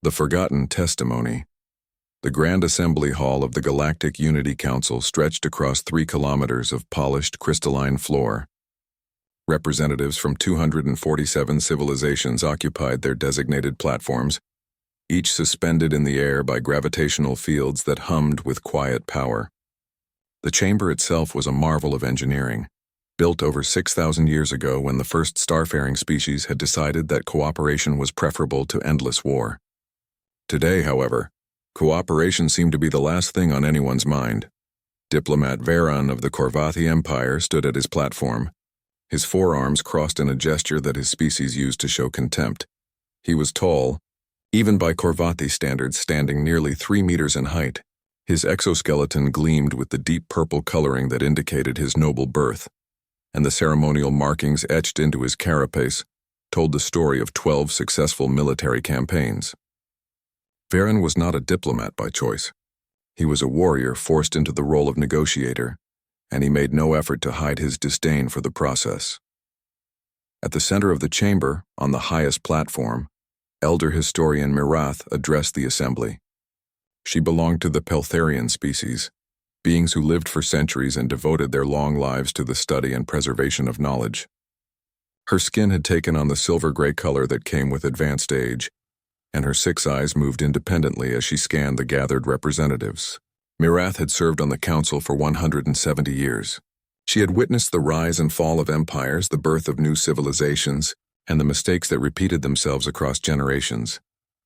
The Forgotten Testimony. The Grand Assembly Hall of the Galactic Unity Council stretched across 3 kilometers of polished crystalline floor. Representatives from 247 civilizations occupied their designated platforms, each suspended in the air by gravitational fields that hummed with quiet power. The chamber itself was a marvel of engineering, built over 6,000 years ago when the first starfaring species had decided that cooperation was preferable to endless war. Today, however, cooperation seemed to be the last thing on anyone's mind. Diplomat Veron of the Galactic Empire stood at his platform, his forearms crossed in a gesture that his species used to show contempt. He was tall, even by Corvati standards, standing nearly 3 meters in height. His exoskeleton gleamed with the deep purple coloring that indicated his noble birth, and the ceremonial markings etched into his carapace told the story of 12 successful military campaigns. Veron was not a diplomat by choice. He was a warrior forced into the role of negotiator, and he made no effort to hide his disdain for the process. At the center of the chamber, on the highest platform, elder historian Mirath addressed the assembly. She belonged to the Peltharian species, beings who lived for centuries and devoted their long lives to the study and preservation of knowledge. Her skin had taken on the silver-gray color that came with advanced age, and her 6 eyes moved independently as she scanned the gathered representatives. Mirath had served on the council for 170 years. She had witnessed the rise and fall of empires, the birth of new civilizations, and the mistakes that repeated themselves across generations.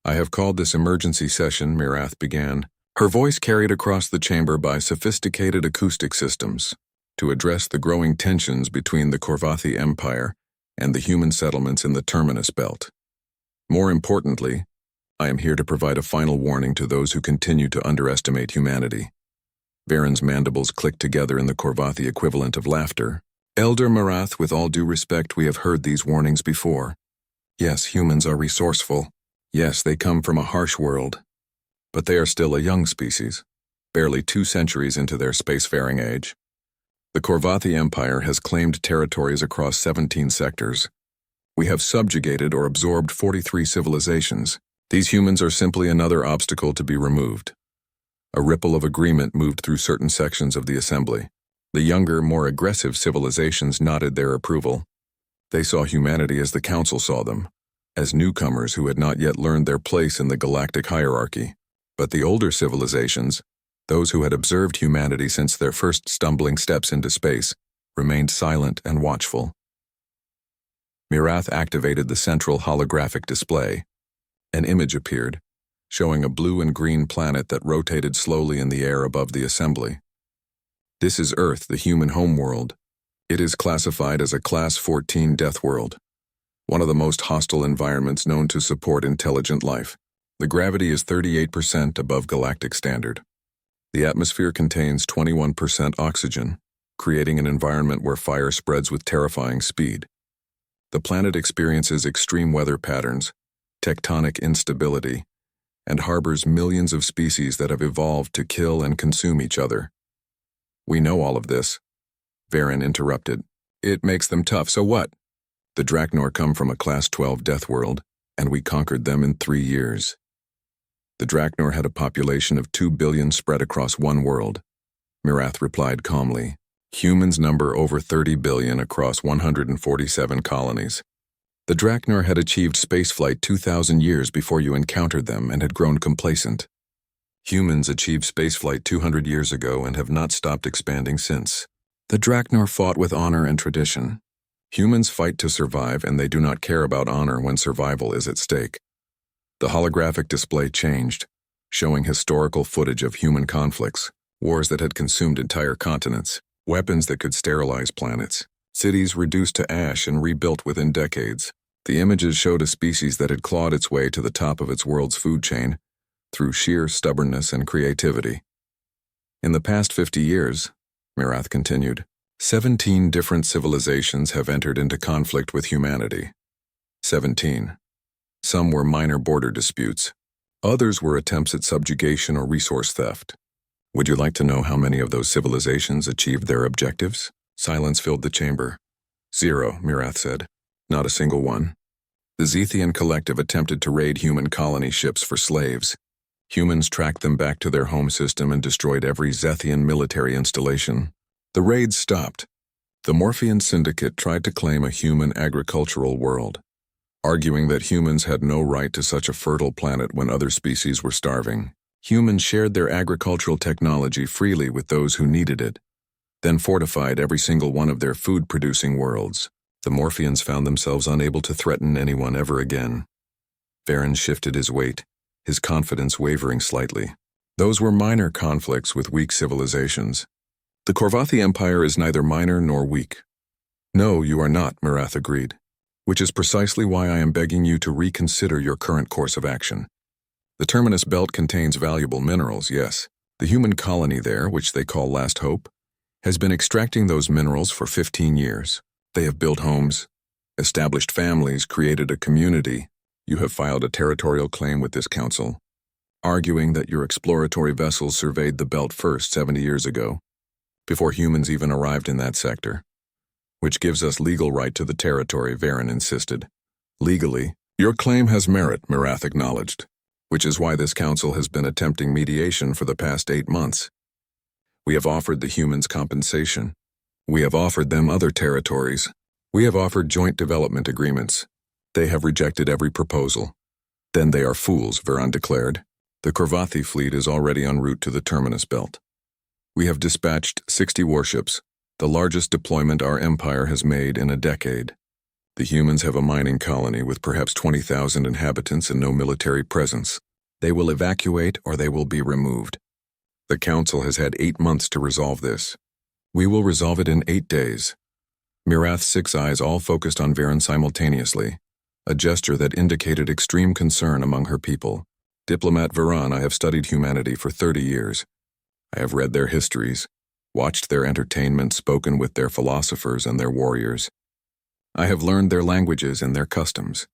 "I have called this emergency session," Mirath began, her voice carried across the chamber by sophisticated acoustic systems, "to address the growing tensions between the Galactic Empire and the human settlements in the Terminus Belt. More importantly, I am here to provide a final warning to those who continue to underestimate humanity." Veron's mandibles clicked together in the Galactic equivalent of laughter. "Elder Mirath, with all due respect, we have heard these warnings before. Yes, humans are resourceful. Yes, they come from a harsh world. But they are still a young species, barely 2 centuries into their spacefaring age. The Galactic Empire has claimed territories across 17 sectors. We have subjugated or absorbed 43 civilizations. These humans are simply another obstacle to be removed." A ripple of agreement moved through certain sections of the assembly. The younger, more aggressive civilizations nodded their approval. They saw humanity as the council saw them, as newcomers who had not yet learned their place in the galactic hierarchy. But the older civilizations, those who had observed humanity since their first stumbling steps into space, remained silent and watchful. Mirath activated the central holographic display. An image appeared, showing a blue and green planet that rotated slowly in the air above the assembly. "This is Earth, the human homeworld. It is classified as a Class 14 death world, one of the most hostile environments known to support intelligent life. The gravity is 38% above galactic standard. The atmosphere contains 21% oxygen, creating an environment where fire spreads with terrifying speed. The planet experiences extreme weather patterns, tectonic instability, and harbors millions of species that have evolved to kill and consume each other." "We know all of this," Veron interrupted. "It makes them tough, so what? The Draknor come from a Class 12 death world, and we conquered them in 3 years. The Draknor had a population of 2 billion spread across 1 world," Mirath replied calmly. "Humans number over 30 billion across 147 colonies. The Draknor had achieved spaceflight 2,000 years before you encountered them and had grown complacent. Humans achieved spaceflight 200 years ago and have not stopped expanding since. The Draknor fought with honor and tradition. Humans fight to survive, and they do not care about honor when survival is at stake." The holographic display changed, showing historical footage of human conflicts, wars that had consumed entire continents, weapons that could sterilize planets, cities reduced to ash and rebuilt within decades. The images showed a species that had clawed its way to the top of its world's food chain through sheer stubbornness and creativity. "In the past 50 years, Mirath continued, 17 different civilizations have entered into conflict with humanity. 17. Some were minor border disputes. Others were attempts at subjugation or resource theft. Would you like to know how many of those civilizations achieved their objectives?" Silence filled the chamber. "0, Mirath said. "Not a single one." The Zethian collective attempted to raid human colony ships for slaves. Humans tracked them back to their home system and destroyed every Zethian military installation. The raids stopped. The Morphean Syndicate tried to claim a human agricultural world, arguing that humans had no right to such a fertile planet when other species were starving. Humans shared their agricultural technology freely with those who needed it, then fortified every single one of their food-producing worlds. The Morpheans found themselves unable to threaten anyone ever again. Varen shifted his weight, his confidence wavering slightly. Those were minor conflicts with weak civilizations. The Corvathi Empire is neither minor nor weak. No, you are not, Mirath agreed, which is precisely why I am begging you to reconsider your current course of action. The Terminus Belt contains valuable minerals, yes. The human colony there, which they call Last Hope, has been extracting those minerals for 15 years. They have built homes, established families, created a community. You have filed a territorial claim with this council, arguing that your exploratory vessels surveyed the belt first 70 years ago, before humans even arrived in that sector, which gives us legal right to the territory, Varen insisted. Legally, your claim has merit, Mirath acknowledged, which is why this council has been attempting mediation for the past 8 months. We have offered the humans compensation. We have offered them other territories. We have offered joint development agreements. They have rejected every proposal. Then they are fools, Varen declared. The Corvathi fleet is already en route to the Terminus Belt. We have dispatched 60 warships, the largest deployment our empire has made in a decade. The humans have a mining colony with perhaps 20,000 inhabitants and no military presence. They will evacuate or they will be removed. The council has had 8 months to resolve this. We will resolve it in 8 days. Mirath's 6 eyes all focused on Varen simultaneously, a gesture that indicated extreme concern among her people. Diplomat Varen, I have studied humanity for 30 years. I have read their histories, watched their entertainment, spoken with their philosophers and their warriors. I have learned their languages and their customs.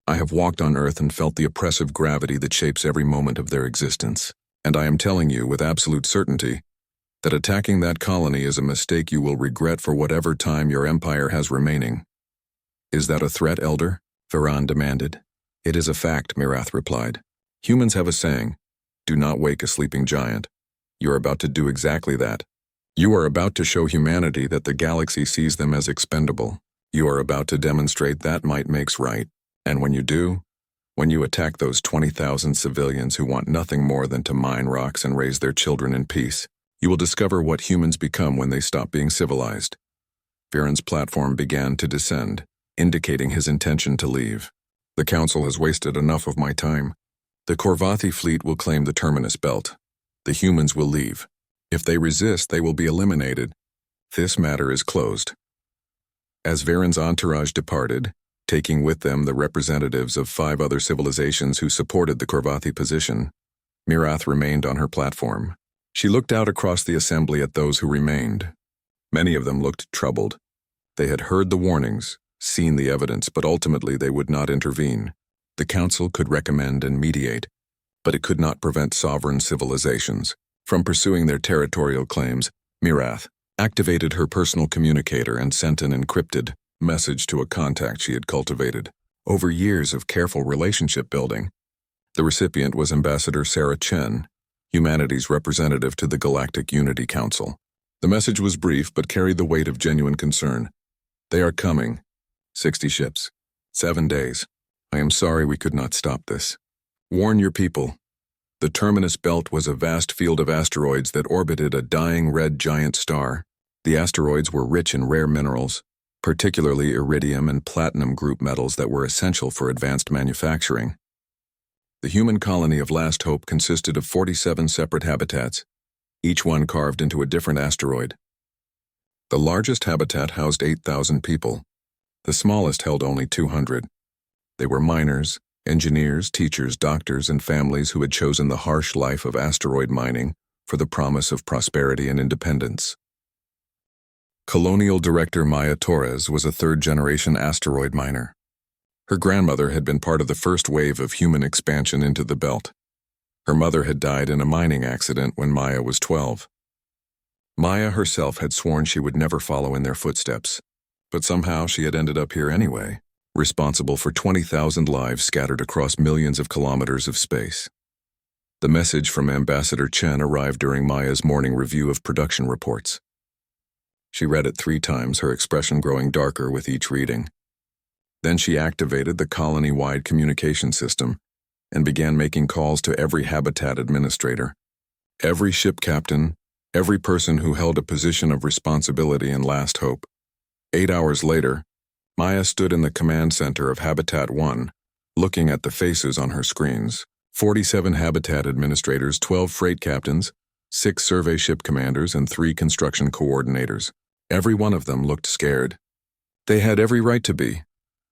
I have walked on Earth and felt the oppressive gravity that shapes every moment of their existence. And I am telling you with absolute certainty that attacking that colony is a mistake you will regret for whatever time your empire has remaining. Is that a threat, Elder? Varen demanded. It is a fact, Mirath replied. Humans have a saying, do not wake a sleeping giant. You are about to do exactly that. You are about to show humanity that the galaxy sees them as expendable. You are about to demonstrate that might makes right. And when you do, when you attack those 20,000 civilians who want nothing more than to mine rocks and raise their children in peace, you will discover what humans become when they stop being civilized. Varen's platform began to descend, indicating his intention to leave. The council has wasted enough of my time. The Corvathi fleet will claim the Terminus Belt. The humans will leave. If they resist, they will be eliminated. This matter is closed. As Varen's entourage departed, taking with them the representatives of 5 other civilizations who supported the Corvathi position, Mirath remained on her platform. She looked out across the assembly at those who remained. Many of them looked troubled. They had heard the warnings, seen the evidence, but ultimately they would not intervene. The council could recommend and mediate, but it could not prevent sovereign civilizations from pursuing their territorial claims. Mirath activated her personal communicator and sent an encrypted message to a contact she had cultivated over years of careful relationship building. The recipient was Ambassador Sarah Chen, humanity's representative to the Galactic Unity Council. The message was brief but carried the weight of genuine concern. They are coming. 60 ships. 7 days. I am sorry we could not stop this. Warn your people. The Terminus Belt was a vast field of asteroids that orbited a dying red giant star. The asteroids were rich in rare minerals, particularly iridium and platinum group metals that were essential for advanced manufacturing. The human colony of Last Hope consisted of 47 separate habitats, each one carved into a different asteroid. The largest habitat housed 8,000 people. The smallest held only 200. They were miners, engineers, teachers, doctors, and families who had chosen the harsh life of asteroid mining for the promise of prosperity and independence. Colonial Director Maya Torres was a third-generation asteroid miner. Her grandmother had been part of the first wave of human expansion into the belt. Her mother had died in a mining accident when Maya was 12. Maya herself had sworn she would never follow in their footsteps, but somehow she had ended up here anyway. responsible for 20,000 lives scattered across millions of kilometers of space. The message from Ambassador Chen arrived during Maya's morning review of production reports. She read it 3 times, her expression growing darker with each reading. Then she activated the colony-wide communication system and began making calls to every habitat administrator, every ship captain, every person who held a position of responsibility and last hope. 8 hours later, Maya stood in the command center of Habitat 1, looking at the faces on her screens. 47 habitat administrators, 12 freight captains, 6 survey ship commanders, and 3 construction coordinators. Every one of them looked scared. They had every right to be.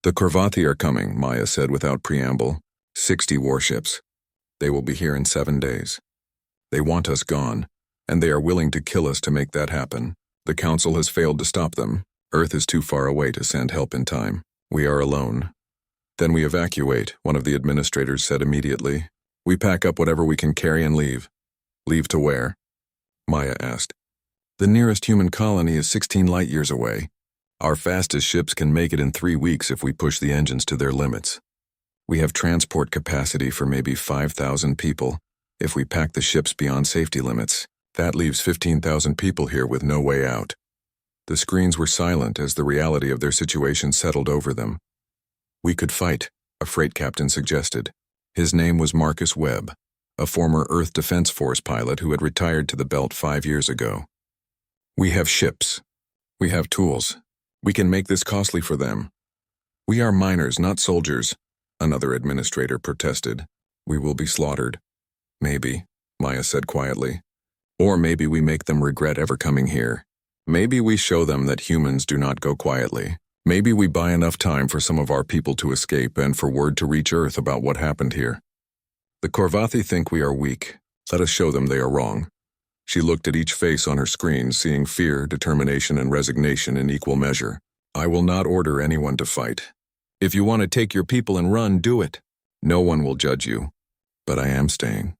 The Korvathi are coming, Maya said without preamble. 60 warships. They will be here in 7 days. They want us gone, and they are willing to kill us to make that happen. The Council has failed to stop them. Earth is too far away to send help in time. We are alone. Then we evacuate, one of the administrators said immediately. We pack up whatever we can carry and leave. Leave to where? Maya asked. The nearest human colony is 16 light years away. Our fastest ships can make it in 3 weeks if we push the engines to their limits. We have transport capacity for maybe 5,000 people. If we pack the ships beyond safety limits, that leaves 15,000 people here with no way out. The screens were silent as the reality of their situation settled over them. We could fight, a freight captain suggested. His name was Marcus Webb, a former Earth Defense Force pilot who had retired to the belt 5 years ago. We have ships. We have tools. We can make this costly for them. We are miners, not soldiers, another administrator protested. We will be slaughtered. Maybe, Maya said quietly. Or maybe we make them regret ever coming here. Maybe we show them that humans do not go quietly. Maybe we buy enough time for some of our people to escape and for word to reach Earth about what happened here. The Korvathi think we are weak. Let us show them they are wrong. She looked at each face on her screen, seeing fear, determination, and resignation in equal measure. I will not order anyone to fight. If you want to take your people and run, do it. No one will judge you. But I am staying.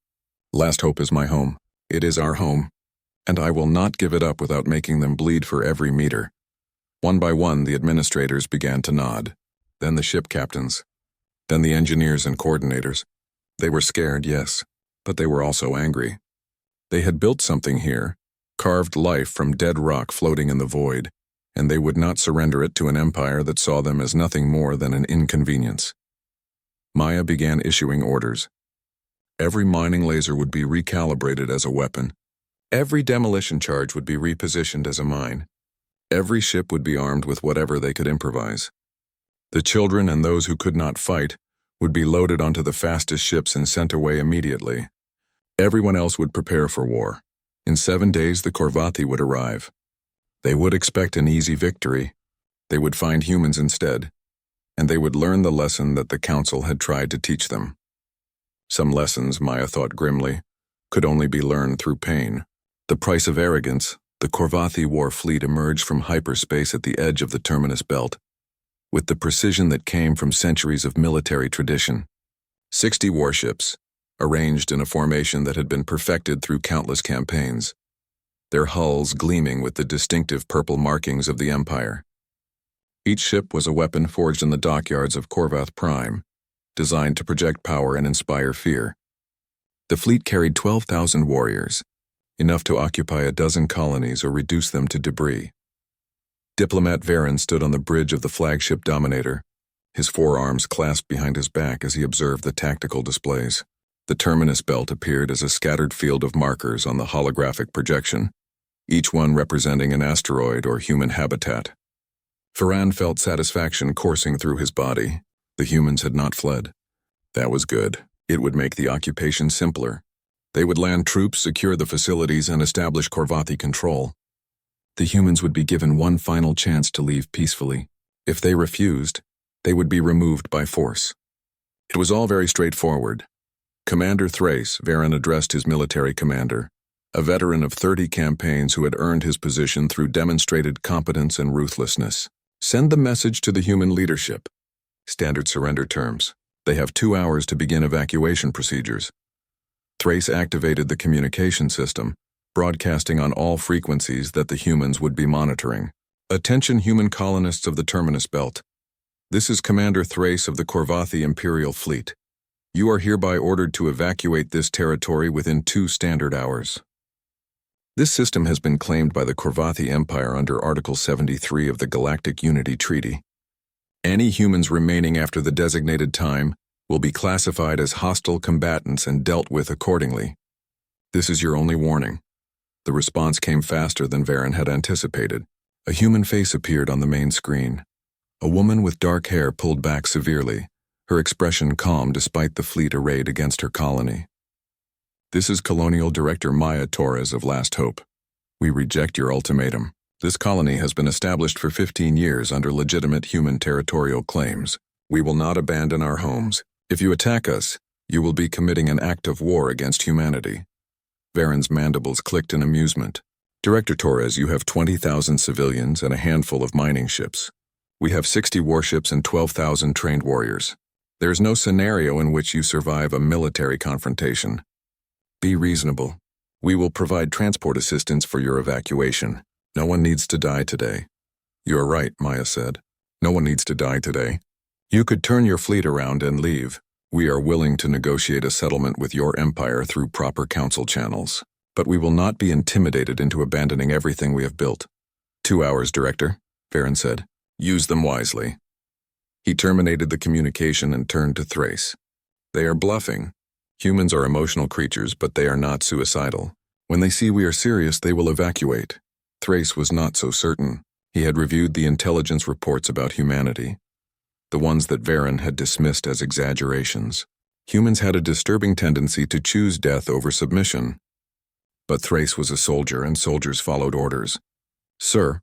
Last Hope is my home. It is our home. And I will not give it up without making them bleed for every meter. One by one, the administrators began to nod. Then the ship captains. Then the engineers and coordinators. They were scared, yes, but they were also angry. They had built something here, carved life from dead rock floating in the void, and they would not surrender it to an empire that saw them as nothing more than an inconvenience. Maya began issuing orders. Every mining laser would be recalibrated as a weapon. Every demolition charge would be repositioned as a mine. Every ship would be armed with whatever they could improvise. The children and those who could not fight would be loaded onto the fastest ships and sent away immediately. Everyone else would prepare for war. In 7 days, the Korvathi would arrive. They would expect an easy victory. They would find humans instead, and they would learn the lesson that the Council had tried to teach them. Some lessons, Maya thought grimly, could only be learned through pain. The price of arrogance, the Korvathi war fleet emerged from hyperspace at the edge of the Terminus Belt, with the precision that came from centuries of military tradition. 60 warships, arranged in a formation that had been perfected through countless campaigns, their hulls gleaming with the distinctive purple markings of the Empire. Each ship was a weapon forged in the dockyards of Korvath Prime, designed to project power and inspire fear. The fleet carried 12,000 warriors, enough to occupy a dozen colonies or reduce them to debris. Diplomat Varen stood on the bridge of the flagship Dominator, his forearms clasped behind his back as he observed the tactical displays. The Terminus Belt appeared as a scattered field of markers on the holographic projection, each one representing an asteroid or human habitat. Varen felt satisfaction coursing through his body. The humans had not fled. That was good. It would make the occupation simpler. They would land troops, secure the facilities, and establish Korvathi control. The humans would be given one final chance to leave peacefully. If they refused, they would be removed by force. It was all very straightforward. Commander Thrace, Varen addressed his military commander, a veteran of 30 campaigns who had earned his position through demonstrated competence and ruthlessness. Send the message to the human leadership. Standard surrender terms. They have 2 hours to begin evacuation procedures. Thrace activated the communication system, broadcasting on all frequencies that the humans would be monitoring. Attention human colonists of the Terminus Belt. This is Commander Thrace of the Corvathi Imperial Fleet. You are hereby ordered to evacuate this territory within 2 standard hours. This system has been claimed by the Corvathi Empire under Article 73 of the Galactic Unity Treaty. Any humans remaining after the designated time will be classified as hostile combatants and dealt with accordingly. This is your only warning. The response came faster than Varen had anticipated. A human face appeared on the main screen. A woman with dark hair pulled back severely, her expression calm despite the fleet arrayed against her colony. This is Colonial Director Maya Torres of Last Hope. We reject your ultimatum. This colony has been established for 15 years under legitimate human territorial claims. We will not abandon our homes. If you attack us, you will be committing an act of war against humanity. Varen's mandibles clicked in amusement. Director Torres, you have 20,000 civilians and a handful of mining ships. We have 60 warships and 12,000 trained warriors. There is no scenario in which you survive a military confrontation. Be reasonable. We will provide transport assistance for your evacuation. No one needs to die today. You are right, Maya said. No one needs to die today. You could turn your fleet around and leave. We are willing to negotiate a settlement with your empire through proper council channels. But we will not be intimidated into abandoning everything we have built. 2 hours, Director, Varen said. Use them wisely. He terminated the communication and turned to Thrace. They are bluffing. Humans are emotional creatures, but they are not suicidal. When they see we are serious, they will evacuate. Thrace was not so certain. He had reviewed the intelligence reports about humanity, the ones that Varen had dismissed as exaggerations. Humans had a disturbing tendency to choose death over submission. But Thrace was a soldier, and soldiers followed orders. Sir,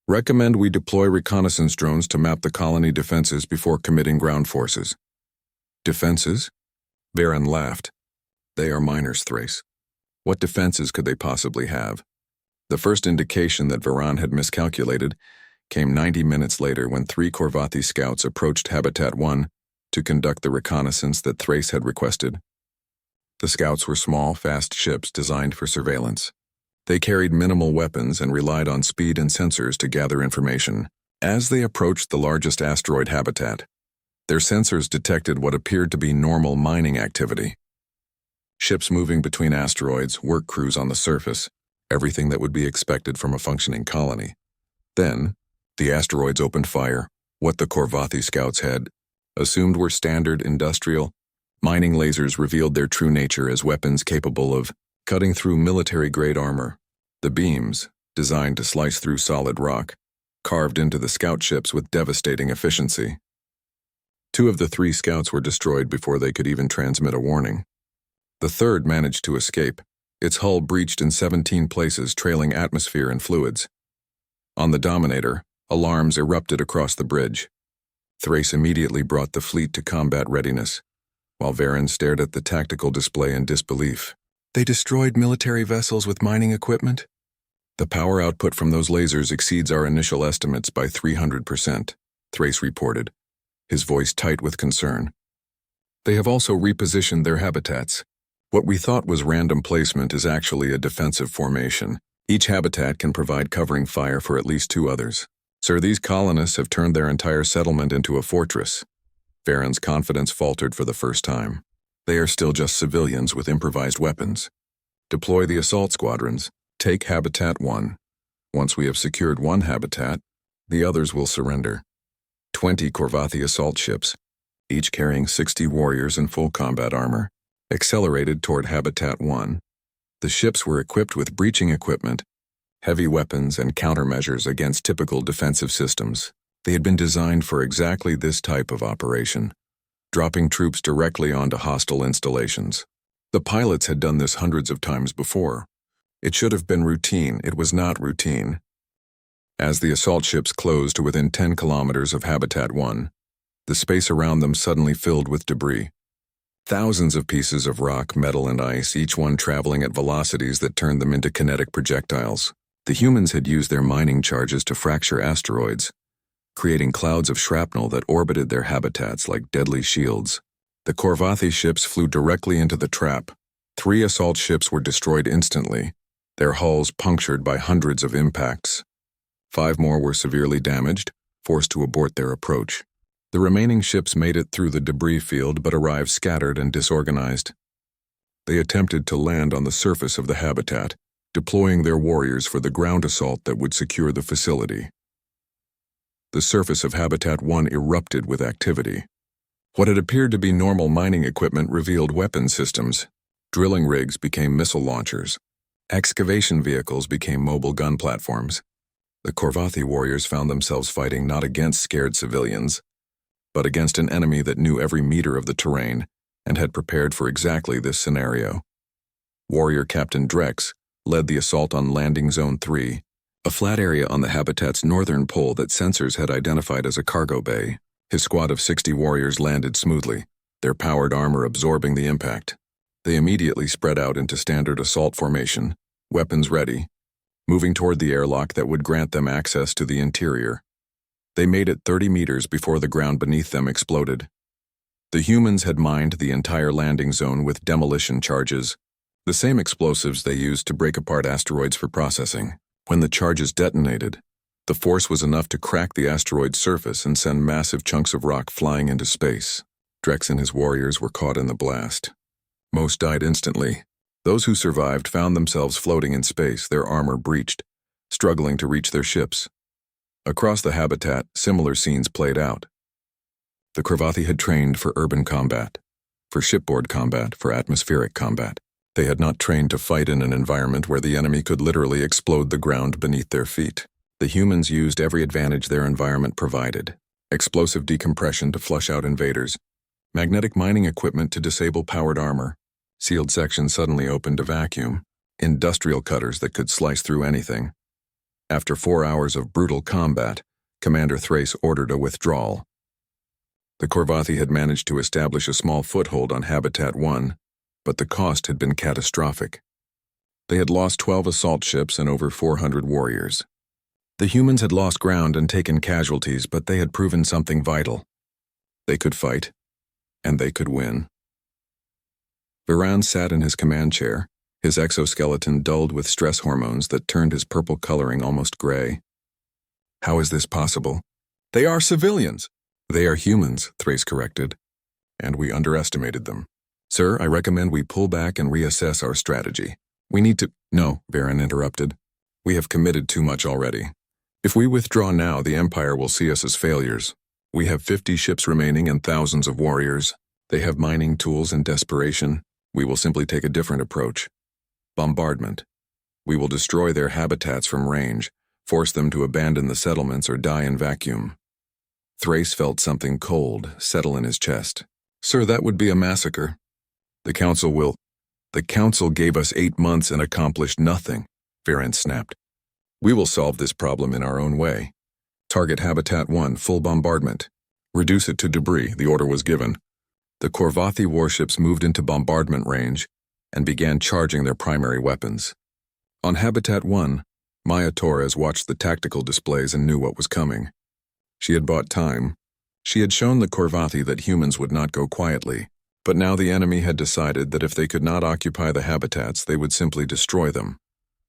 recommend we deploy reconnaissance drones to map the colony defenses before committing ground forces. Defenses? Varen laughed. They are miners, Thrace. What defenses could they possibly have? The first indication that Varen had miscalculated came 90 minutes later when 3 Corvathi scouts approached Habitat 1 to conduct the reconnaissance that Thrace had requested. The scouts were small, fast ships designed for surveillance. They carried minimal weapons and relied on speed and sensors to gather information. As they approached the largest asteroid habitat, their sensors detected what appeared to be normal mining activity. Ships moving between asteroids, work crews on the surface, everything that would be expected from a functioning colony. Then, the asteroids opened fire, what the Corvathi scouts had assumed were standard industrial. Mining lasers revealed their true nature as weapons capable of cutting through military-grade armor. The beams, designed to slice through solid rock, carved into the scout ships with devastating efficiency. 2 of the 3 scouts were destroyed before they could even transmit a warning. The third managed to escape, its hull breached in 17 places, trailing atmosphere and fluids. On the Dominator, alarms erupted across the bridge. Thrace immediately brought the fleet to combat readiness, while Varen stared at the tactical display in disbelief. They destroyed military vessels with mining equipment? The power output from those lasers exceeds our initial estimates by 300%, Thrace reported, his voice tight with concern. They have also repositioned their habitats. What we thought was random placement is actually a defensive formation. Each habitat can provide covering fire for at least 2 others. Sir, these colonists have turned their entire settlement into a fortress. Varen's confidence faltered for the first time. They are still just civilians with improvised weapons. Deploy the assault squadrons. Take Habitat 1. Once we have secured one habitat, the others will surrender. 20 Corvathi assault ships, each carrying 60 warriors in full combat armor, accelerated toward Habitat 1. The ships were equipped with breaching equipment, heavy weapons, and countermeasures against typical defensive systems. They had been designed for exactly this type of operation, dropping troops directly onto hostile installations. The pilots had done this hundreds of times before. It should have been routine. It was not routine. As the assault ships closed to within 10 kilometers of Habitat 1, the space around them suddenly filled with debris. Thousands of pieces of rock, metal, and ice, each one traveling at velocities that turned them into kinetic projectiles. The humans had used their mining charges to fracture asteroids, creating clouds of shrapnel that orbited their habitats like deadly shields. The Corvathi ships flew directly into the trap. 3 assault ships were destroyed instantly, their hulls punctured by hundreds of impacts. 5 more were severely damaged, forced to abort their approach. The remaining ships made it through the debris field but arrived scattered and disorganized. They attempted to land on the surface of the habitat, deploying their warriors for the ground assault that would secure the facility. The surface of Habitat 1 erupted with activity. What had appeared to be normal mining equipment revealed weapon systems. Drilling rigs became missile launchers. Excavation vehicles became mobile gun platforms. The Korvathi warriors found themselves fighting not against scared civilians, but against an enemy that knew every meter of the terrain and had prepared for exactly this scenario. Warrior Captain Drex led the assault on Landing Zone 3, a flat area on the habitat's northern pole that sensors had identified as a cargo bay. His squad of 60 warriors landed smoothly, their powered armor absorbing the impact. They immediately spread out into standard assault formation, weapons ready, moving toward the airlock that would grant them access to the interior. They made it 30 meters before the ground beneath them exploded. The humans had mined the entire landing zone with demolition charges, the same explosives they used to break apart asteroids for processing. When the charges detonated, the force was enough to crack the asteroid's surface and send massive chunks of rock flying into space. Drex and his warriors were caught in the blast. Most died instantly. Those who survived found themselves floating in space, their armor breached, struggling to reach their ships. Across the habitat, similar scenes played out. The Korvathi had trained for urban combat, for shipboard combat, for atmospheric combat. They had not trained to fight in an environment where the enemy could literally explode the ground beneath their feet. The humans used every advantage their environment provided: explosive decompression to flush out invaders, magnetic mining equipment to disable powered armor, sealed sections suddenly opened to vacuum, industrial cutters that could slice through anything. After 4 hours of brutal combat, Commander Thrace ordered a withdrawal. The Korvathi had managed to establish a small foothold on Habitat 1, but the cost had been catastrophic. They had lost 12 assault ships and over 400 warriors. The humans had lost ground and taken casualties, but they had proven something vital. They could fight, and they could win. Viran sat in his command chair, his exoskeleton dulled with stress hormones that turned his purple coloring almost gray. How is this possible? They are civilians. They are humans, Thrace corrected, and we underestimated them. Sir, I recommend we pull back and reassess our strategy. We need to— No, Viran interrupted. We have committed too much already. If we withdraw now, the Empire will see us as failures. We have 50 ships remaining and thousands of warriors. They have mining tools and desperation. We will simply take a different approach. Bombardment. We will destroy their habitats from range, force them to abandon the settlements or die in vacuum. Thrace felt something cold settle in his chest. Sir, that would be a massacre. The Council gave us 8 months and accomplished nothing, Viran snapped. We will solve this problem in our own way. Target Habitat 1, full bombardment. Reduce it to debris, the order was given. The Korvathi warships moved into bombardment range and began charging their primary weapons. On Habitat 1, Maya Torres watched the tactical displays and knew what was coming. She had bought time. She had shown the Korvathi that humans would not go quietly, but now the enemy had decided that if they could not occupy the habitats, they would simply destroy them.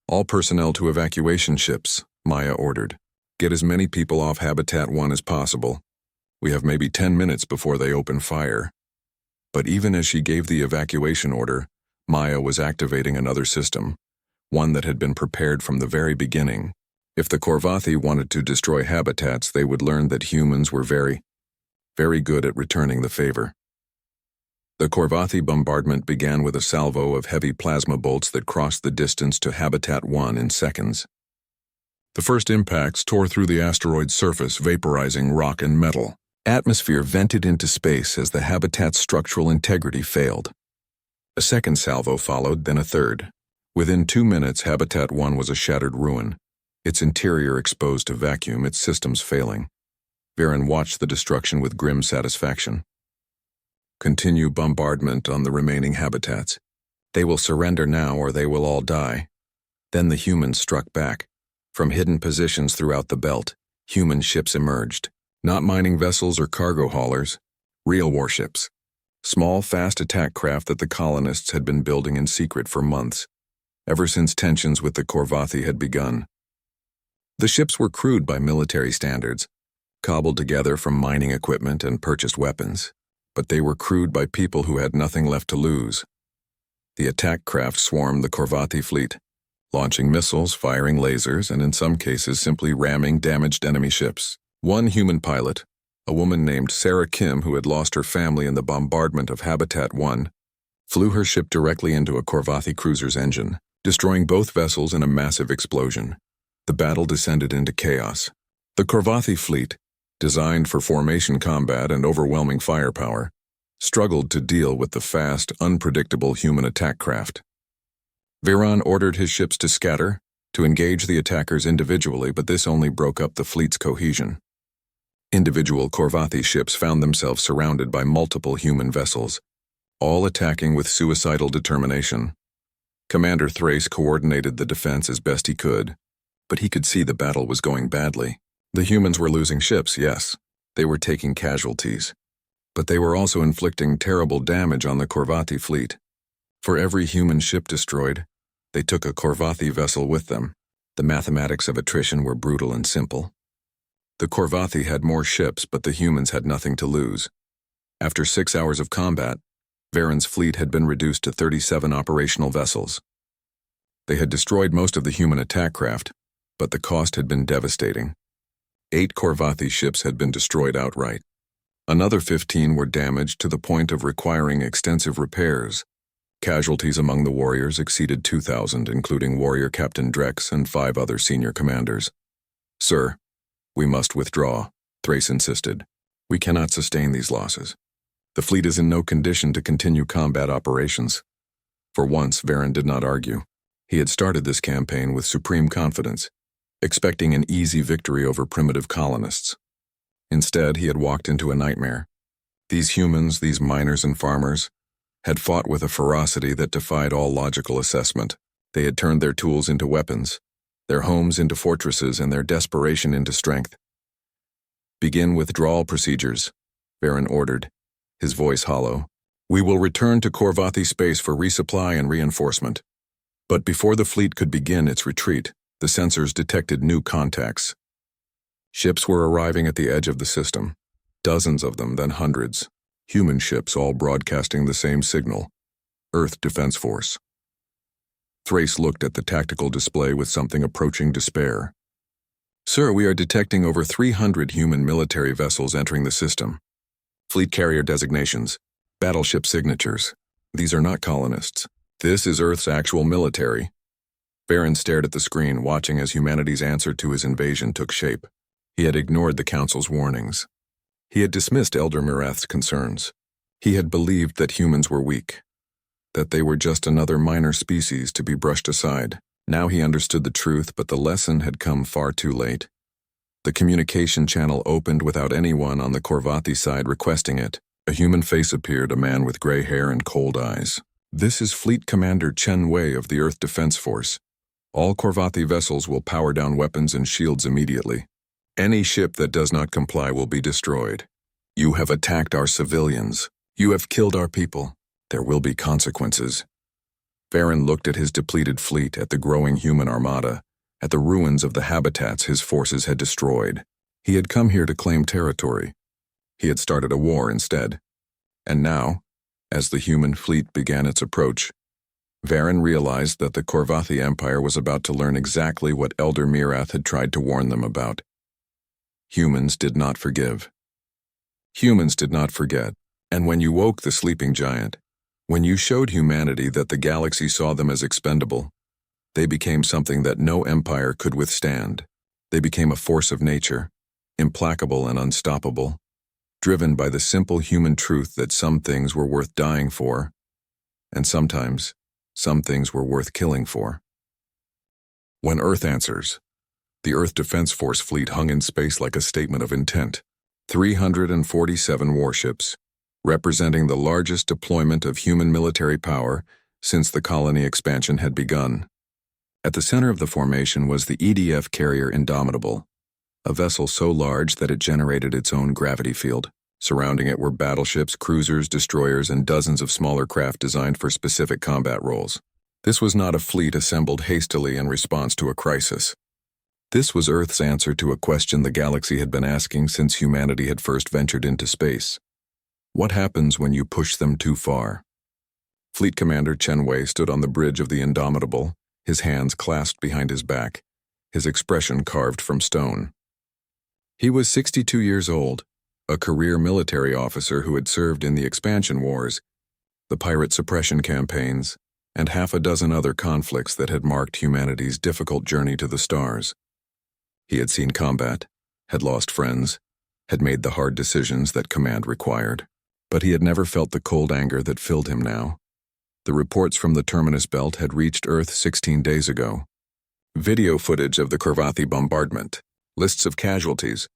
All personnel to evacuation ships, Maya ordered. Get as many people off Habitat 1 as possible. We have maybe 10 minutes before they open fire. But even as she gave the evacuation order, Maya was activating another system, one that had been prepared from the very beginning. If the Korvathi wanted to destroy habitats, they would learn that humans were very, very good at returning the favor. The Korvathi bombardment began with a salvo of heavy plasma bolts that crossed the distance to Habitat 1 in seconds. The first impacts tore through the asteroid's surface, vaporizing rock and metal. Atmosphere vented into space as the habitat's structural integrity failed. A second salvo followed, then a third. Within 2 minutes, Habitat 1 was a shattered ruin, its interior exposed to vacuum, its systems failing. Viran watched the destruction with grim satisfaction. Continue bombardment on the remaining habitats. They will surrender now or they will all die. Then the humans struck back. From hidden positions throughout the belt, human ships emerged. Not mining vessels or cargo haulers, real warships. Small, fast attack craft that the colonists had been building in secret for months, ever since tensions with the Korvathi had begun. The ships were crude by military standards, cobbled together from mining equipment and purchased weapons, but they were crewed by people who had nothing left to lose. The attack craft swarmed the Korvathi fleet, launching missiles, firing lasers, and in some cases simply ramming damaged enemy ships. One human pilot, a woman named Sarah Kim who had lost her family in the bombardment of Habitat 1, flew her ship directly into a Korvathi cruiser's engine, destroying both vessels in a massive explosion. The battle descended into chaos. The Korvathi fleet, designed for formation combat and overwhelming firepower, struggled to deal with the fast, unpredictable human attack craft. Viran ordered his ships to scatter, to engage the attackers individually, but this only broke up the fleet's cohesion. Individual Korvathi ships found themselves surrounded by multiple human vessels, all attacking with suicidal determination. Commander Thrace coordinated the defense as best he could, but he could see the battle was going badly. The humans were losing ships, yes. They were taking casualties. But they were also inflicting terrible damage on the Korvathi fleet. For every human ship destroyed, they took a Korvathi vessel with them. The mathematics of attrition were brutal and simple. The Korvathi had more ships, but the humans had nothing to lose. After 6 hours of combat, Varen's fleet had been reduced to 37 operational vessels. They had destroyed most of the human attack craft, but the cost had been devastating. 8 Korvathi ships had been destroyed outright. Another 15 were damaged to the point of requiring extensive repairs. Casualties among the warriors exceeded 2,000, including warrior Captain Drex and 5 other senior commanders. "Sir, we must withdraw," Thrace insisted. "We cannot sustain these losses. The fleet is in no condition to continue combat operations." For once, Varen did not argue. He had started this campaign with supreme confidence, expecting an easy victory over primitive colonists. Instead, he had walked into a nightmare. These humans, these miners and farmers, had fought with a ferocity that defied all logical assessment. They had turned their tools into weapons, their homes into fortresses, and their desperation into strength. "Begin withdrawal procedures," Varen ordered, his voice hollow. "We will return to Korvathi space for resupply and reinforcement." But before the fleet could begin its retreat, the sensors detected new contacts. Ships were arriving at the edge of the system, dozens of them, then hundreds. Human ships all broadcasting the same signal: Earth Defense Force. Thrace looked at the tactical display with something approaching despair. "Sir, we are detecting over 300 human military vessels entering the system. Fleet carrier designations, battleship signatures. These are not colonists. This is Earth's actual military." Varen stared at the screen, watching as humanity's answer to his invasion took shape. He had ignored the Council's warnings. He had dismissed Elder Mirath's concerns. He had believed that humans were weak, that they were just another minor species to be brushed aside. Now he understood the truth, but the lesson had come far too late. The communication channel opened without anyone on the Korvathi side requesting it. A human face appeared, a man with gray hair and cold eyes. "This is Fleet Commander Chen Wei of the Earth Defense Force. All Korvathi vessels will power down weapons and shields immediately. Any ship that does not comply will be destroyed. You have attacked our civilians. You have killed our people. There will be consequences." Varen looked at his depleted fleet, at the growing human armada, at the ruins of the habitats his forces had destroyed. He had come here to claim territory. He had started a war instead. And now, as the human fleet began its approach, Varen realized that the Korvathi Empire was about to learn exactly what Elder Mirath had tried to warn them about. Humans did not forgive. Humans did not forget. And when you woke the sleeping giant, when you showed humanity that the galaxy saw them as expendable, they became something that no empire could withstand. They became a force of nature, implacable and unstoppable, driven by the simple human truth that some things were worth dying for, and sometimes some things were worth killing for. When Earth answers, the Earth Defense Force fleet hung in space like a statement of intent. 347 warships, representing the largest deployment of human military power since the colony expansion had begun. At the center of the formation was the EDF carrier Indomitable, a vessel so large that it generated its own gravity field. Surrounding it were battleships, cruisers, destroyers, and dozens of smaller craft designed for specific combat roles. This was not a fleet assembled hastily in response to a crisis. This was Earth's answer to a question the galaxy had been asking since humanity had first ventured into space. What happens when you push them too far? Fleet Commander Chen Wei stood on the bridge of the Indomitable, his hands clasped behind his back, his expression carved from stone. He was 62 years old, a career military officer who had served in the expansion wars, the pirate suppression campaigns, and half a dozen other conflicts that had marked humanity's difficult journey to the stars. He had seen combat, had lost friends, had made the hard decisions that command required, but he had never felt the cold anger that filled him now. The reports from the Terminus Belt had reached Earth 16 days ago. Video footage of the Corvathi bombardment, lists of casualties,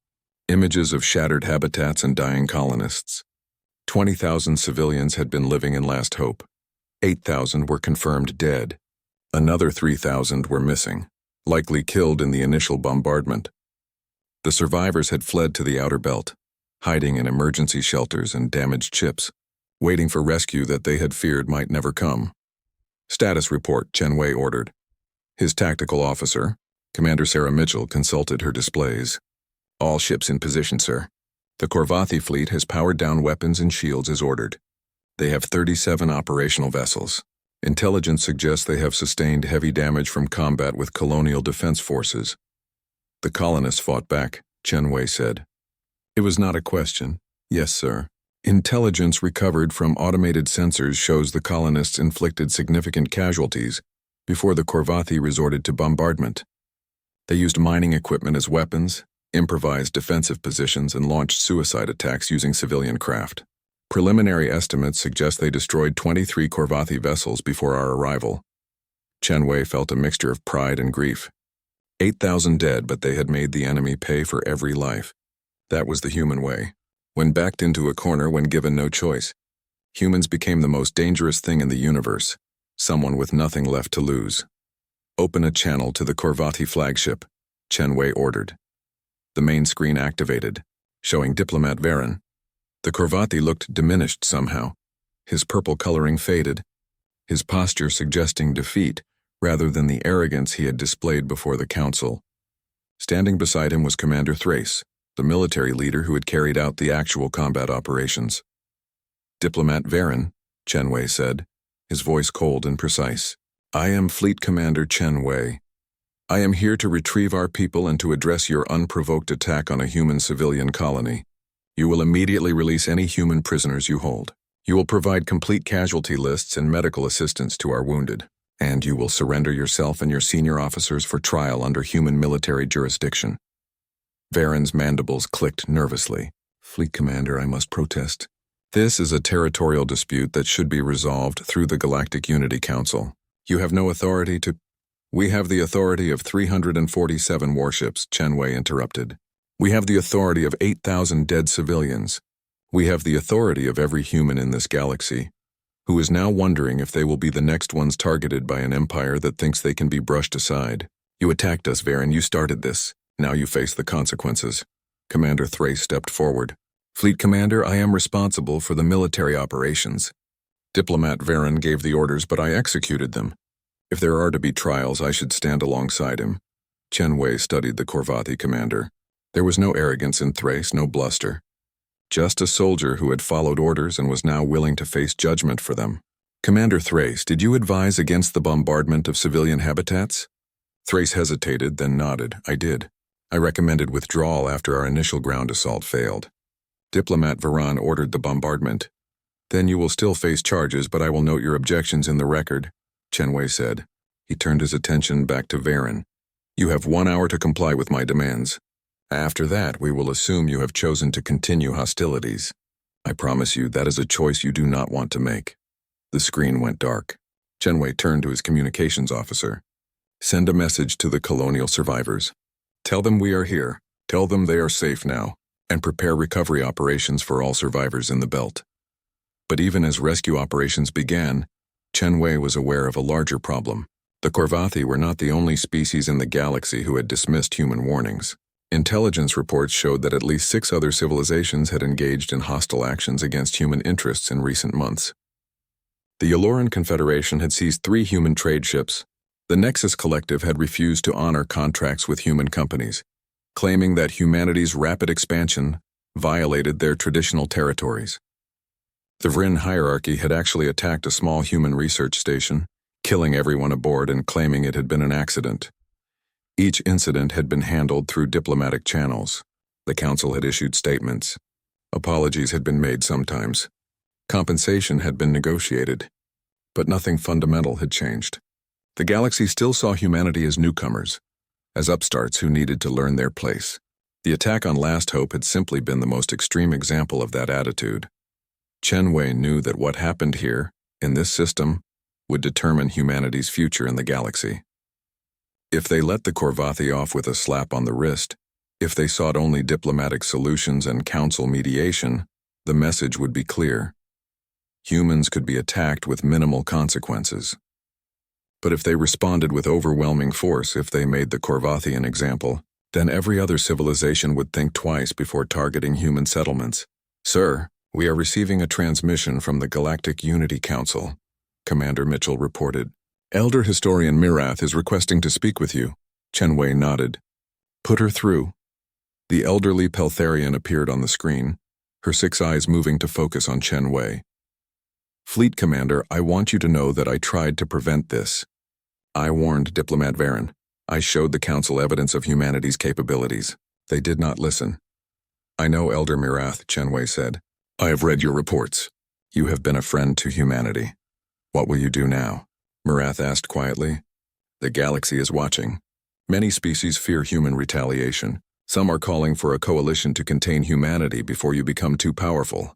images of shattered habitats and dying colonists. 20,000 civilians had been living in last hope. 8,000 were confirmed dead. Another 3,000 were missing, likely killed in the initial bombardment. The survivors had fled to the outer belt, hiding in emergency shelters and damaged ships, waiting for rescue that they had feared might never come. Status report, Chen Wei ordered. His tactical officer, Commander Sarah Mitchell, consulted her displays. All ships in position, sir. The Corvathi fleet has powered down weapons and shields as ordered. They have 37 operational vessels. Intelligence suggests they have sustained heavy damage from combat with colonial defense forces. The colonists fought back, Chen Wei said. It was not a question. Yes, sir. Intelligence recovered from automated sensors shows the colonists inflicted significant casualties before the Corvathi resorted to bombardment. They used mining equipment as weapons, improvised defensive positions, and launched suicide attacks using civilian craft. Preliminary estimates suggest they destroyed 23 Corvathi vessels before our arrival. Chen Wei felt a mixture of pride and grief. 8,000 dead, but they had made the enemy pay for every life. That was the human way. When backed into a corner when given no choice, humans became the most dangerous thing in the universe, someone with nothing left to lose. Open a channel to the Corvathi flagship, Chen Wei ordered. The main screen activated, showing Diplomat Varen. The Corvathi looked diminished somehow. His purple coloring faded, his posture suggesting defeat rather than the arrogance he had displayed before the council. Standing beside him was Commander Thrace, the military leader who had carried out the actual combat operations. Diplomat Varen, Chen Wei said, his voice cold and precise. I am Fleet Commander Chen Wei. I am here to retrieve our people and to address your unprovoked attack on a human civilian colony. You will immediately release any human prisoners you hold. You will provide complete casualty lists and medical assistance to our wounded. And you will surrender yourself and your senior officers for trial under human military jurisdiction. Varen's mandibles clicked nervously. Fleet Commander, I must protest. This is a territorial dispute that should be resolved through the Galactic Unity Council. You have no authority to... We have the authority of 347 warships, Chen Wei interrupted. We have the authority of 8,000 dead civilians. We have the authority of every human in this galaxy, who is now wondering if they will be the next ones targeted by an empire that thinks they can be brushed aside. You attacked us, Varen. You started this. Now you face the consequences. Commander Thrace stepped forward. Fleet Commander, I am responsible for the military operations. Diplomat Varen gave the orders, but I executed them. If there are to be trials, I should stand alongside him. Chen Wei studied the Corvathi commander. There was no arrogance in Thrace, no bluster. Just a soldier who had followed orders and was now willing to face judgment for them. Commander Thrace, did you advise against the bombardment of civilian habitats? Thrace hesitated, then nodded. I did. I recommended withdrawal after our initial ground assault failed. Diplomat Varen ordered the bombardment. Then you will still face charges, but I will note your objections in the record, Chen Wei said. He turned his attention back to Varen. You have 1 hour to comply with my demands. After that, we will assume you have chosen to continue hostilities. I promise you that is a choice you do not want to make. The screen went dark. Chen Wei turned to his communications officer. Send a message to the colonial survivors. Tell them we are here. Tell them they are safe now, and prepare recovery operations for all survivors in the belt. But even as rescue operations began, Chen Wei was aware of a larger problem. The Corvathi were not the only species in the galaxy who had dismissed human warnings. Intelligence reports showed that at least 6 other civilizations had engaged in hostile actions against human interests in recent months. The Yoloran Confederation had seized 3 human trade ships, The Nexus Collective had refused to honor contracts with human companies, claiming that humanity's rapid expansion violated their traditional territories. The Vrin hierarchy had actually attacked a small human research station, killing everyone aboard and claiming it had been an accident. Each incident had been handled through diplomatic channels. The Council had issued statements. Apologies had been made sometimes. Compensation had been negotiated. But nothing fundamental had changed. The galaxy still saw humanity as newcomers, as upstarts who needed to learn their place. The attack on Last Hope had simply been the most extreme example of that attitude. Chen Wei knew that what happened here, in this system, would determine humanity's future in the galaxy. If they let the Korvathi off with a slap on the wrist, if they sought only diplomatic solutions and council mediation, the message would be clear. Humans could be attacked with minimal consequences. But if they responded with overwhelming force, if they made the Korvathi an example, then every other civilization would think twice before targeting human settlements. "Sir, we are receiving a transmission from the Galactic Unity Council," Commander Mitchell reported. "Elder Historian Mirath is requesting to speak with you." Chen Wei nodded. "Put her through." The elderly Peltharian appeared on the screen, her 6 eyes moving to focus on Chen Wei. "Fleet Commander, I want you to know that I tried to prevent this. I warned Diplomat Varen. I showed the Council evidence of humanity's capabilities. They did not listen." "I know, Elder Mirath," Chen Wei said. "I have read your reports. You have been a friend to humanity. What will you do now?" Mirath asked quietly. "The galaxy is watching. Many species fear human retaliation. Some are calling for a coalition to contain humanity before you become too powerful.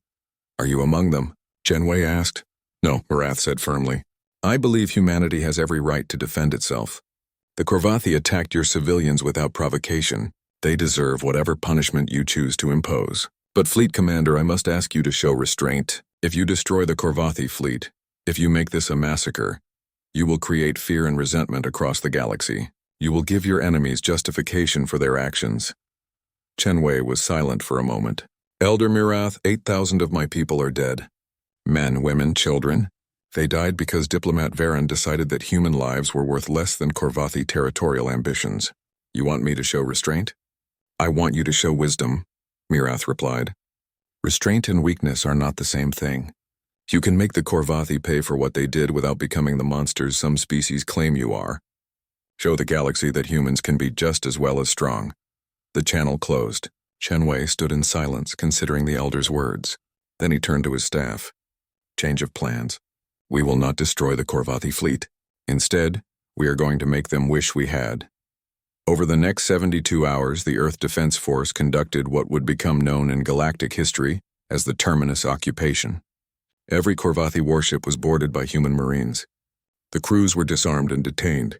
Are you among them?" Chen Wei asked. "No," Mirath said firmly. "I believe humanity has every right to defend itself. The Korvathi attacked your civilians without provocation. They deserve whatever punishment you choose to impose. But Fleet Commander, I must ask you to show restraint. If you destroy the Korvathi fleet, if you make this a massacre, you will create fear and resentment across the galaxy. You will give your enemies justification for their actions." Chen Wei was silent for a moment. "Elder Mirath, 8,000 of my people are dead. Men, women, children. They died because Diplomat Varen decided that human lives were worth less than Korvathi territorial ambitions. You want me to show restraint?" "I want you to show wisdom," Mirath replied. "Restraint and weakness are not the same thing. You can make the Korvathi pay for what they did without becoming the monsters some species claim you are. Show the galaxy that humans can be just as well as strong." The channel closed. Chen Wei stood in silence, considering the elder's words. Then he turned to his staff. "Change of plans. We will not destroy the Korvathi fleet. Instead, we are going to make them wish we had." Over the next 72 hours, the Earth Defense Force conducted what would become known in galactic history as the Terminus Occupation. Every Korvathi warship was boarded by human marines. The crews were disarmed and detained.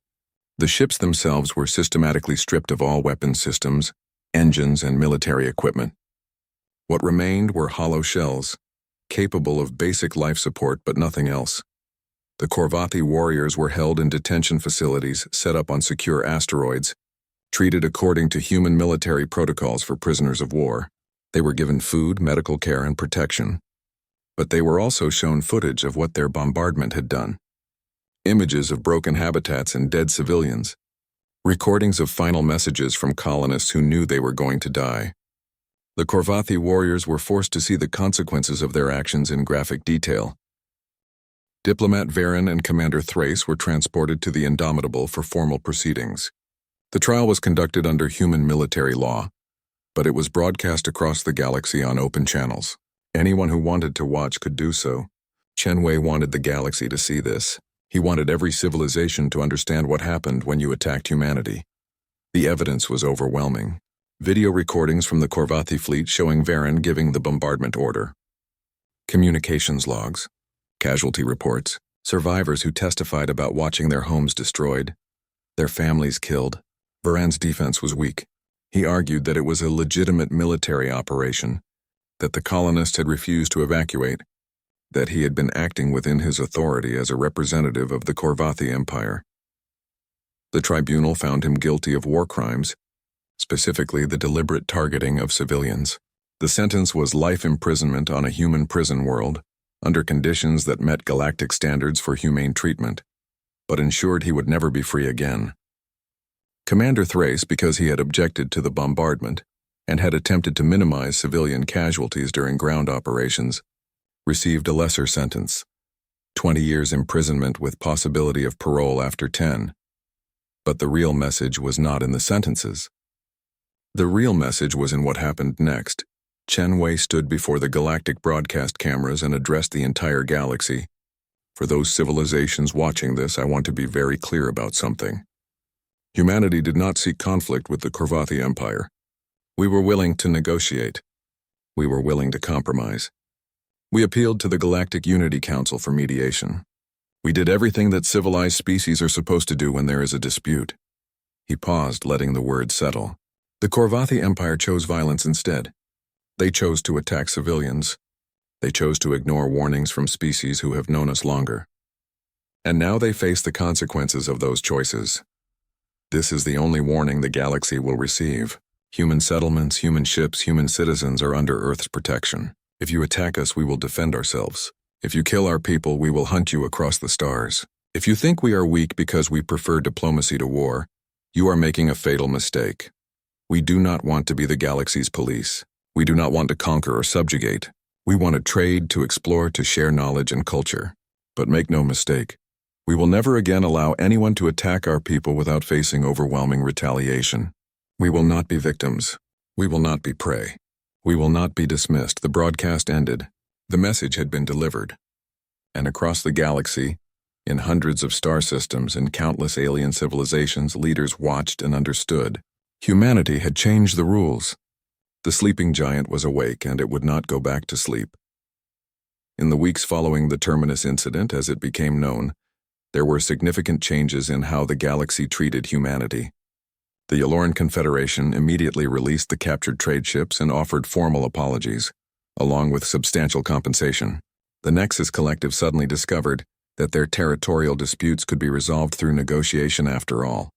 The ships themselves were systematically stripped of all weapon systems, engines, and military equipment. What remained were hollow shells, capable of basic life support but nothing else. The Korvathi warriors were held in detention facilities set up on secure asteroids, treated according to human military protocols for prisoners of war. They were given food, medical care, and protection. But they were also shown footage of what their bombardment had done. Images of broken habitats and dead civilians. Recordings of final messages from colonists who knew they were going to die. The Korvathi warriors were forced to see the consequences of their actions in graphic detail. Diplomat Varen and Commander Thrace were transported to the Indomitable for formal proceedings. The trial was conducted under human military law, but it was broadcast across the galaxy on open channels. Anyone who wanted to watch could do so. Chen Wei wanted the galaxy to see this. He wanted every civilization to understand what happened when you attacked humanity. The evidence was overwhelming. Video recordings from the Korvathi fleet showing Varen giving the bombardment order. Communications logs. Casualty reports. Survivors who testified about watching their homes destroyed. Their families killed. Varan's defense was weak. He argued that it was a legitimate military operation, that the colonists had refused to evacuate, that he had been acting within his authority as a representative of the Korvathi Empire. The tribunal found him guilty of war crimes, specifically the deliberate targeting of civilians. The sentence was life imprisonment on a human prison world, under conditions that met galactic standards for humane treatment. but ensured he would never be free again. Commander Thrace, because he had objected to the bombardment and had attempted to minimize civilian casualties during ground operations, received a lesser sentence, 20 years imprisonment with possibility of parole after 10. But the real message was not in the sentences. The real message was in what happened next. Chen Wei stood before the galactic broadcast cameras and addressed the entire galaxy. For those civilizations watching this, I want to be very clear about something. Humanity did not seek conflict with the Galactic Empire. We were willing to negotiate. We were willing to compromise. We appealed to the Galactic Unity Council for mediation. We did everything that civilized species are supposed to do when there is a dispute. He paused, letting the words settle. The Galactic Empire chose violence instead. They chose to attack civilians. They chose to ignore warnings from species who have known us longer. And now they face the consequences of those choices. This is the only warning the galaxy will receive. Human settlements, human ships, human citizens are under Earth's protection. If you attack us, we will defend ourselves. If you kill our people, we will hunt you across the stars. If you think we are weak because we prefer diplomacy to war, you are making a fatal mistake. We do not want to be the galaxy's police. We do not want to conquer or subjugate. We want to trade, to explore, to share knowledge and culture. But make no mistake, we will never again allow anyone to attack our people without facing overwhelming retaliation. We will not be victims. We will not be prey. We will not be dismissed. The broadcast ended. The message had been delivered. And across the galaxy, in hundreds of star systems and countless alien civilizations, leaders watched and understood. Humanity had changed the rules. The sleeping giant was awake, and it would not go back to sleep. In the weeks following the Terminus incident, as it became known, there were significant changes in how the galaxy treated humanity. The Yaloran Confederation immediately released the captured trade ships and offered formal apologies, along with substantial compensation. The Nexus Collective suddenly discovered that their territorial disputes could be resolved through negotiation after all.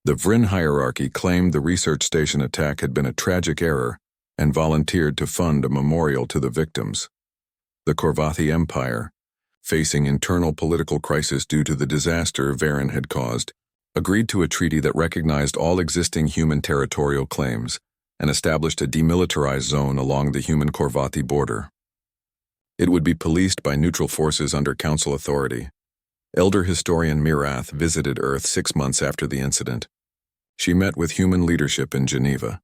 The Vrin hierarchy claimed the research station attack had been a tragic error and volunteered to fund a memorial to the victims. The Galactic Empire, facing internal political crisis due to the disaster Varen had caused, agreed to a treaty that recognized all existing human territorial claims and established a demilitarized zone along the human Galactic border. It would be policed by neutral forces under council authority. Elder historian Mirath visited Earth 6 months after the incident. She met with human leadership in Geneva,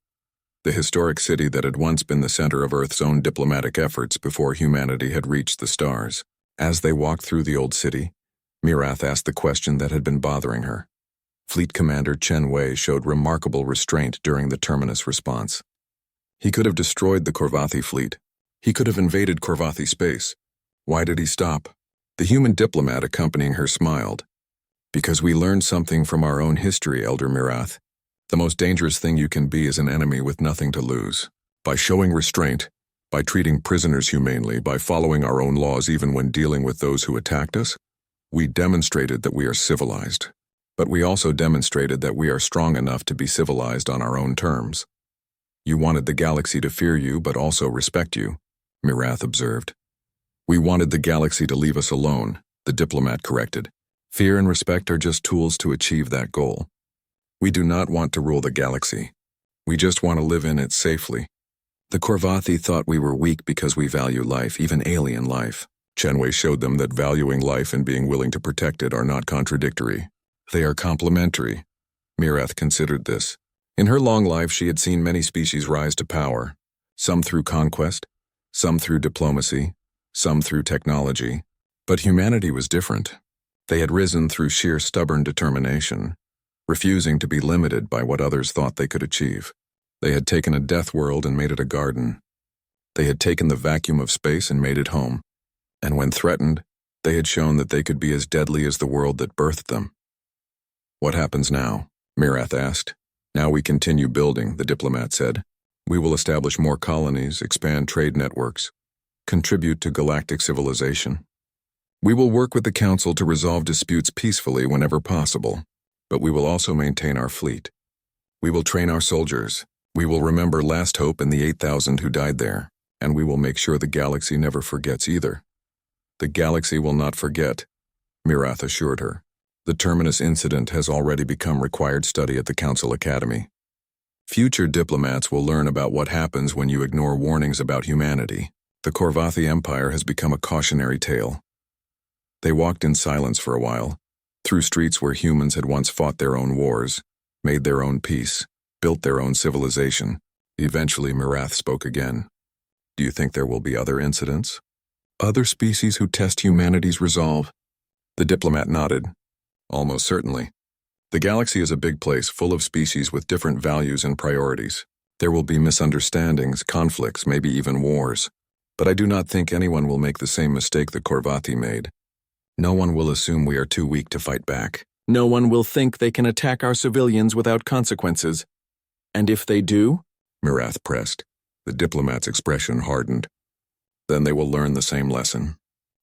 the historic city that had once been the center of Earth's own diplomatic efforts before humanity had reached the stars. As they walked through the old city, Mirath asked the question that had been bothering her. Fleet Commander Chen Wei showed remarkable restraint during the Terminus response. He could have destroyed the Galactic fleet. He could have invaded Galactic space. Why did he stop? The human diplomat accompanying her smiled. Because we learned something from our own history, Elder Mirath. The most dangerous thing you can be is an enemy with nothing to lose. By showing restraint, by treating prisoners humanely, by following our own laws even when dealing with those who attacked us, we demonstrated that we are civilized. But we also demonstrated that we are strong enough to be civilized on our own terms. You wanted the galaxy to fear you but also respect you, Mirath observed. We wanted the galaxy to leave us alone, the diplomat corrected. Fear and respect are just tools to achieve that goal. We do not want to rule the galaxy. We just want to live in it safely. The Galactic thought we were weak because we value life, even alien life. Chen Wei showed them that valuing life and being willing to protect it are not contradictory. They are complementary. Mirath considered this. In her long life, she had seen many species rise to power, some through conquest, some through diplomacy, some through technology. But humanity was different. They had risen through sheer stubborn determination, refusing to be limited by what others thought they could achieve. They had taken a death world and made it a garden. They had taken the vacuum of space and made it home. And when threatened, they had shown that they could be as deadly as the world that birthed them. What happens now? Mirath asked. Now we continue building, the diplomat said. We will establish more colonies, expand trade networks, contribute to galactic civilization. We will work with the Council to resolve disputes peacefully whenever possible, but we will also maintain our fleet. We will train our soldiers. We will remember Last Hope and the 8,000 who died there, and we will make sure the galaxy never forgets either. The galaxy will not forget, Mirath assured her. The Terminus incident has already become required study at the Council Academy. Future diplomats will learn about what happens when you ignore warnings about humanity. The Galactic Empire has become a cautionary tale. They walked in silence for a while, through streets where humans had once fought their own wars, made their own peace, built their own civilization. Eventually, Marath spoke again. Do you think there will be other incidents? Other species who test humanity's resolve? The diplomat nodded. Almost certainly. The galaxy is a big place full of species with different values and priorities. There will be misunderstandings, conflicts, maybe even wars. But I do not think anyone will make the same mistake the Corvati made. No one will assume we are too weak to fight back. No one will think they can attack our civilians without consequences. And if they do? Marath pressed. The diplomat's expression hardened. Then they will learn the same lesson.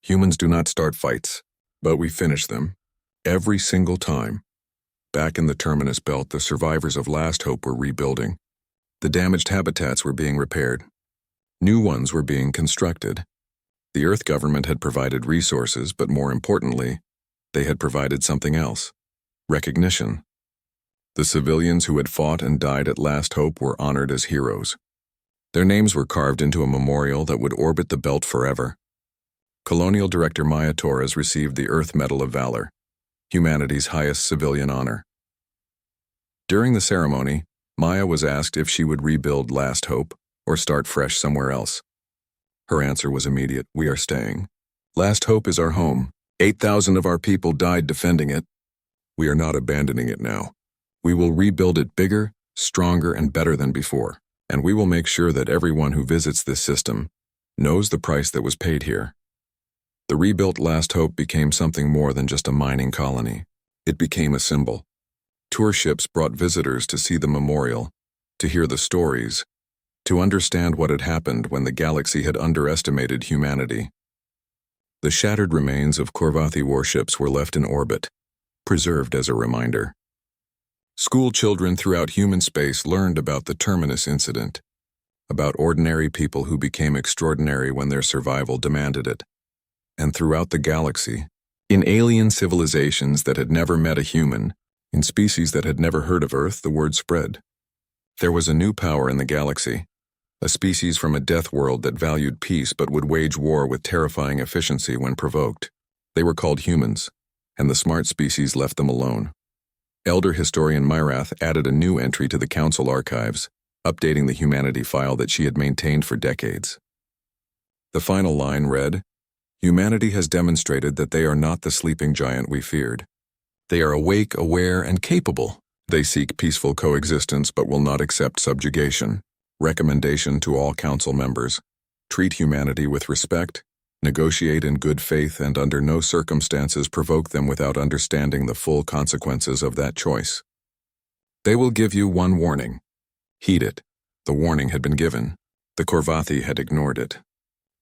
Humans do not start fights, but we finish them. Every single time. Back in the Terminus Belt, the survivors of Last Hope were rebuilding. The damaged habitats were being repaired. New ones were being constructed. The Earth government had provided resources, but more importantly, they had provided something else. Recognition. The civilians who had fought and died at Last Hope were honored as heroes. Their names were carved into a memorial that would orbit the belt forever. Colonial Director Maya Torres received the Earth Medal of Valor, humanity's highest civilian honor. During the ceremony, Maya was asked if she would rebuild Last Hope or start fresh somewhere else. Her answer was immediate: we are staying. Last Hope is our home. 8,000 of our people died defending it. We are not abandoning it now. We will rebuild it bigger, stronger, and better than before, and we will make sure that everyone who visits this system knows the price that was paid here. The rebuilt Last Hope became something more than just a mining colony. It became a symbol. Tour ships brought visitors to see the memorial, to hear the stories, to understand what had happened when the galaxy had underestimated humanity. The shattered remains of Corvati warships were left in orbit, preserved as a reminder. School children throughout human space learned about the Terminus incident, about ordinary people who became extraordinary when their survival demanded it. And throughout the galaxy, in alien civilizations that had never met a human, in species that had never heard of Earth, the word spread. There was a new power in the galaxy, a species from a death world that valued peace but would wage war with terrifying efficiency when provoked. They were called humans, and the smart species left them alone. Elder historian Myrath added a new entry to the Council archives, updating the humanity file that she had maintained for decades. The final line read, "Humanity has demonstrated that they are not the sleeping giant we feared. They are awake, aware, and capable. They seek peaceful coexistence but will not accept subjugation. Recommendation to all Council members: treat humanity with respect, negotiate in good faith, and under no circumstances provoke them without understanding the full consequences of that choice. They will give you one warning. Heed it." The warning had been given. The Corvati had ignored it.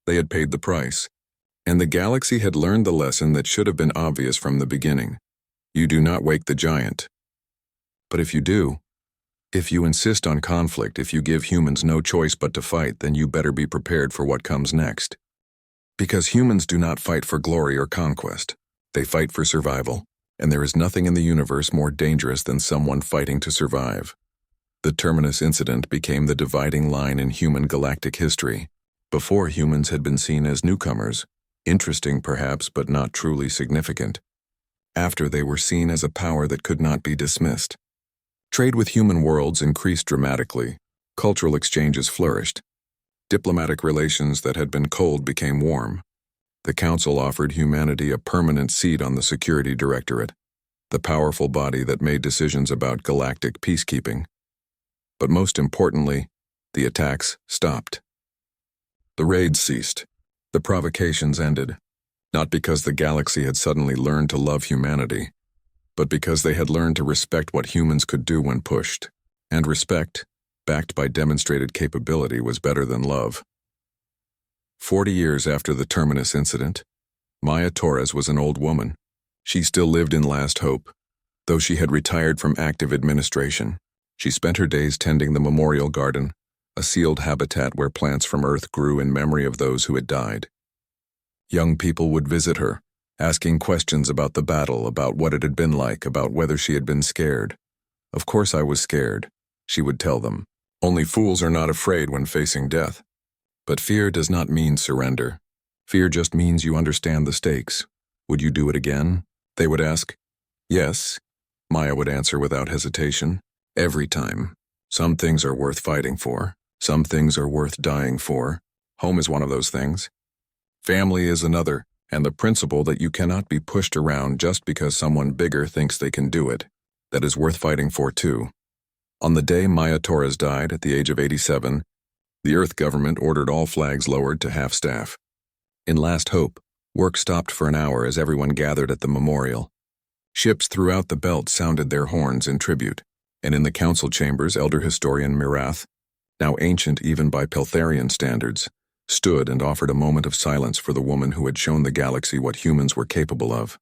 They had paid the price. And the galaxy had learned the lesson that should have been obvious from the beginning. You do not wake the giant. But if you do, if you insist on conflict, if you give humans no choice but to fight, then you better be prepared for what comes next. Because humans do not fight for glory or conquest. They fight for survival, and there is nothing in the universe more dangerous than someone fighting to survive. The Terminus incident became the dividing line in human galactic history. Before, humans had been seen as newcomers, interesting perhaps, but not truly significant. After, they were seen as a power that could not be dismissed. Trade with human worlds increased dramatically. Cultural exchanges flourished. Diplomatic relations that had been cold became warm. The Council offered humanity a permanent seat on the Security Directorate, the powerful body that made decisions about galactic peacekeeping. But most importantly, the attacks stopped. The raids ceased. The provocations ended. Not because the galaxy had suddenly learned to love humanity, but because they had learned to respect what humans could do when pushed. And respect, backed by demonstrated capability, was better than love. 40 years after the Terminus incident, Maya Torres was an old woman. She still lived in Last Hope, though she had retired from active administration. She spent her days tending the memorial garden, a sealed habitat where plants from Earth grew in memory of those who had died. Young people would visit her, asking questions about the battle, about what it had been like, about whether she had been scared. Of course I was scared, she would tell them. Only fools are not afraid when facing death. But fear does not mean surrender. Fear just means you understand the stakes. Would you do it again? They would ask. Yes, Maya would answer without hesitation. Every time. Some things are worth fighting for. Some things are worth dying for. Home is one of those things. Family is another, and the principle that you cannot be pushed around just because someone bigger thinks they can do it. That is worth fighting for too. On the day Maya Torres died at the age of 87, the Earth government ordered all flags lowered to half-staff. In last hope, work stopped for an hour as everyone gathered at the memorial. Ships throughout the belt sounded their horns in tribute, and in the council chambers elder historian Mirath, now ancient even by Peltharian standards, stood and offered a moment of silence for the woman who had shown the galaxy what humans were capable of.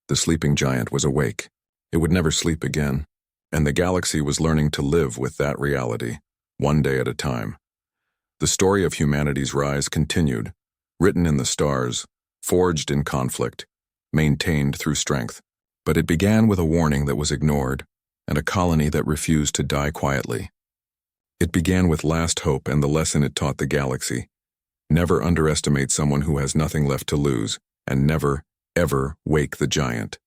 The sleeping giant was awake. It would never sleep again, and the galaxy was learning to live with that reality, one day at a time. The story of humanity's rise continued, written in the stars, forged in conflict, maintained through strength. But it began with a warning that was ignored, and a colony that refused to die quietly. It began with last hope and the lesson it taught the galaxy. Never underestimate someone who has nothing left to lose, and never, ever wake the giant.